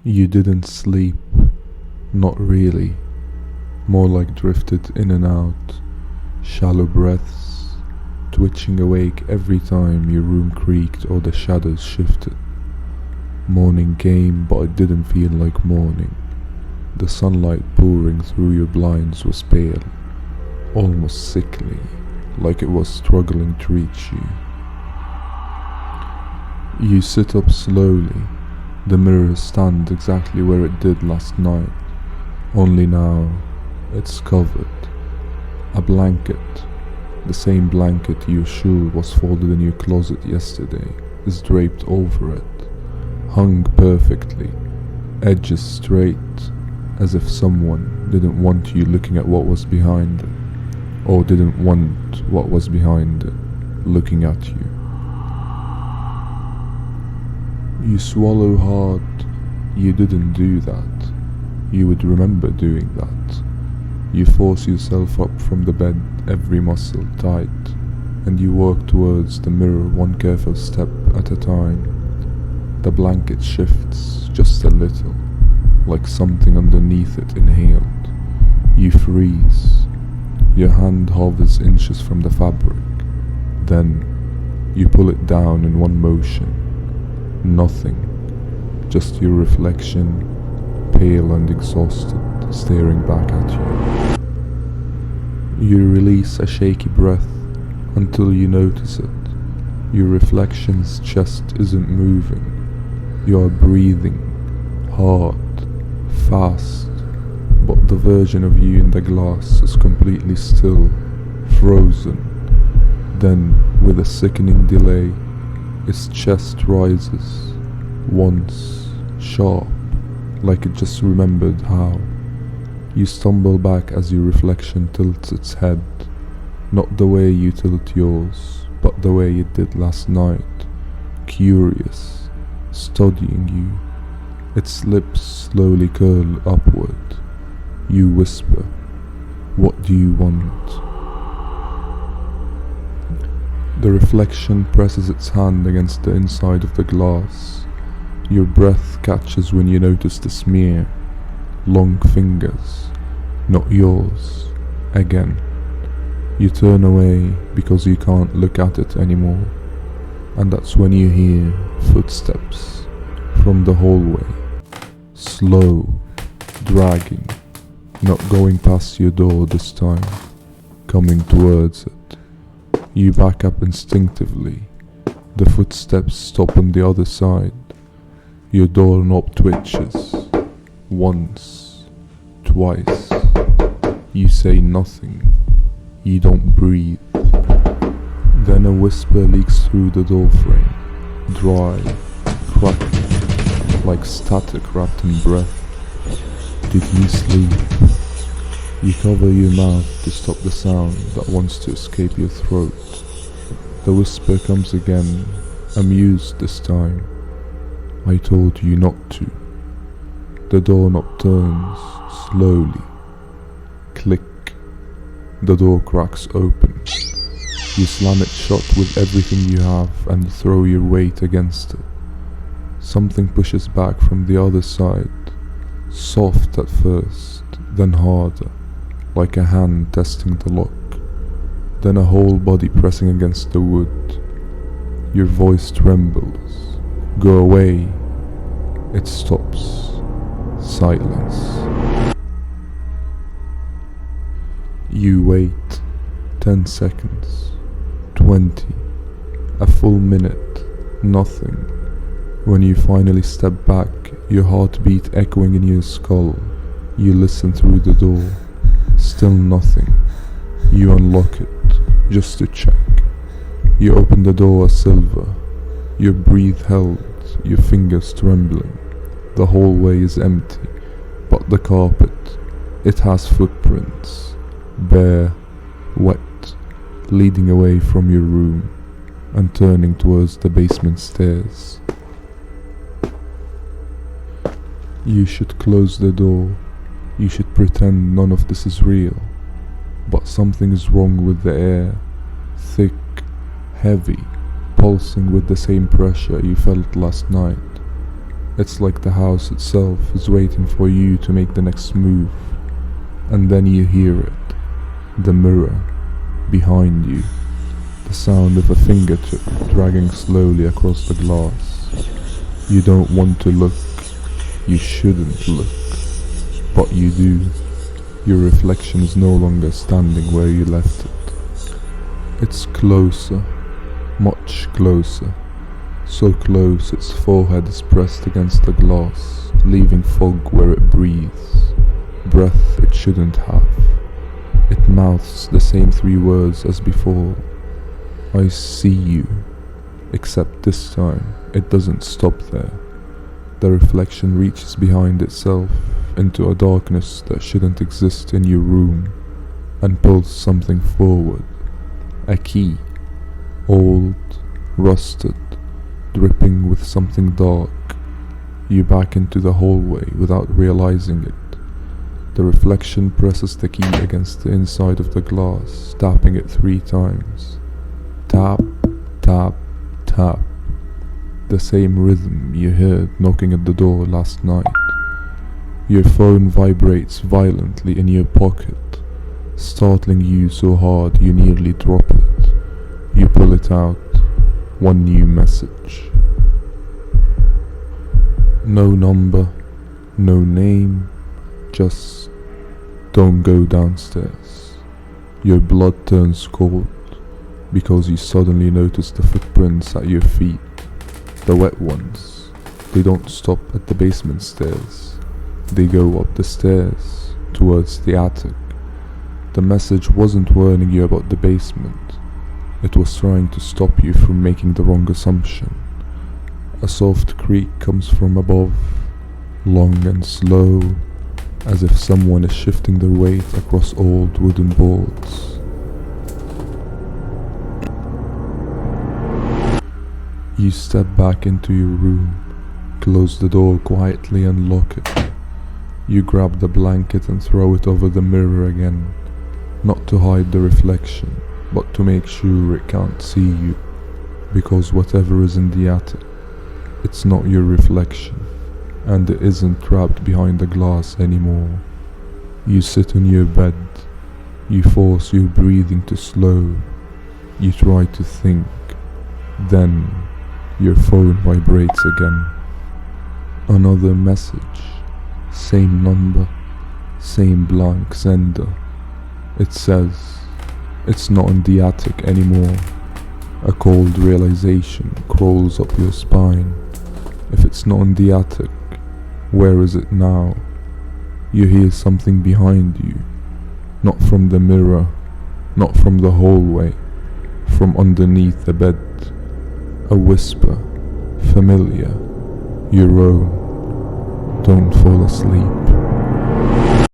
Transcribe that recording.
You didn't sleep, not really, more like drifted in and out, shallow breaths, twitching awake every time your room creaked or the shadows shifted. Morning came, but it didn't feel like morning. The sunlight pouring through your blinds was pale, almost sickly, like it was struggling to reach you. You sit up slowly. The mirror stands exactly where it did last night, only now it's covered. A blanket, the same blanket you're sure was folded in your closet yesterday, is draped over it, hung perfectly, edges straight, as if someone didn't want you looking at what was behind it, or didn't want what was behind it looking at you. You swallow hard. You didn't do that. You would remember doing that. You force yourself up from the bed, every muscle tight, and you walk towards the mirror one careful step at a time. The blanket shifts just a little, like something underneath it inhaled. You freeze. Your hand hovers inches from the fabric. Then you pull it down in one motion. Nothing, just your reflection, pale and exhausted, staring back at you. You release a shaky breath until you notice it. Your reflection's chest isn't moving. You are breathing, hard, fast, but the version of you in the glass is completely still, frozen. Then, with a sickening delay, its chest rises, once, sharp, like it just remembered how. You stumble back as your reflection tilts its head, not the way you tilt yours, but the way it did last night, curious, studying you. Its lips slowly curl upward. You whisper, "What do you want?" The reflection presses its hand against the inside of the glass. Your breath catches when you notice the smear. Long fingers, not yours, again. You turn away because you can't look at it anymore. And that's when you hear footsteps from the hallway. Slow, dragging, not going past your door this time, coming towards it. You back up instinctively. The footsteps stop on the other side. Your doorknob twitches. Once, twice. You say nothing. You don't breathe. Then a whisper leaks through the doorframe. Dry, crackling, like static wrapped in breath. Did you sleep? You cover your mouth to stop the sound that wants to escape your throat. The whisper comes again, amused this time. I told you not to. The doorknob turns, slowly. Click. The door cracks open. You slam it shut with everything you have and you throw your weight against it. Something pushes back from the other side, soft at first, then harder, like a hand testing the lock, then a whole body pressing against the wood. Your voice trembles. Go away. It stops. Silence. You wait. 10 seconds. 20. A full minute. Nothing. When you finally step back, your heartbeat echoing in your skull, you listen through the door. Still nothing. You unlock it, just to check. You open the door a silver. Your breath held, your fingers trembling. The hallway is empty, but the carpet, it has footprints. Bare, wet, leading away from your room and turning towards the basement stairs. You should close the door. You should pretend none of this is real. But something is wrong with the air. Thick, heavy, pulsing with the same pressure you felt last night. It's like the house itself is waiting for you to make the next move. And then you hear it. The mirror. Behind you. The sound of a fingertip dragging slowly across the glass. You don't want to look. You shouldn't look. But you do. Your reflection is no longer standing where you left it. It's closer. Much closer. So close its forehead is pressed against the glass, leaving fog where it breathes. Breath it shouldn't have. It mouths the same 3 words as before. I see you. Except this time, it doesn't stop there. The reflection reaches behind itself into a darkness that shouldn't exist in your room and pulls something forward. A key. Old, rusted, dripping with something dark. You back into the hallway without realizing it. The reflection presses the key against the inside of the glass, tapping it 3 times. Tap, tap, tap. The same rhythm you heard knocking at the door last night. Your phone vibrates violently in your pocket, startling you so hard you nearly drop it. You pull it out. One new message. No number, no name, just don't go downstairs. Your blood turns cold because you suddenly notice the footprints at your feet. The wet ones. They don't stop at the basement stairs. They go up the stairs towards the attic. The message wasn't warning you about the basement. It was trying to stop you from making the wrong assumption. A soft creak comes from above, long and slow, as if someone is shifting their weight across old wooden boards. You step back into your room, close the door quietly and lock it. You grab the blanket and throw it over the mirror again, not to hide the reflection, but to make sure it can't see you, because whatever is in the attic, it's not your reflection, and it isn't trapped behind the glass anymore. You sit on your bed, you force your breathing to slow, you try to think, then your phone vibrates again. Another message, same number, same blank sender. It says, it's not in the attic anymore. A cold realization crawls up your spine. If it's not in the attic, where is it now? You hear something behind you, not from the mirror, not from the hallway, from underneath the bed. A whisper, familiar, your own. Don't fall asleep.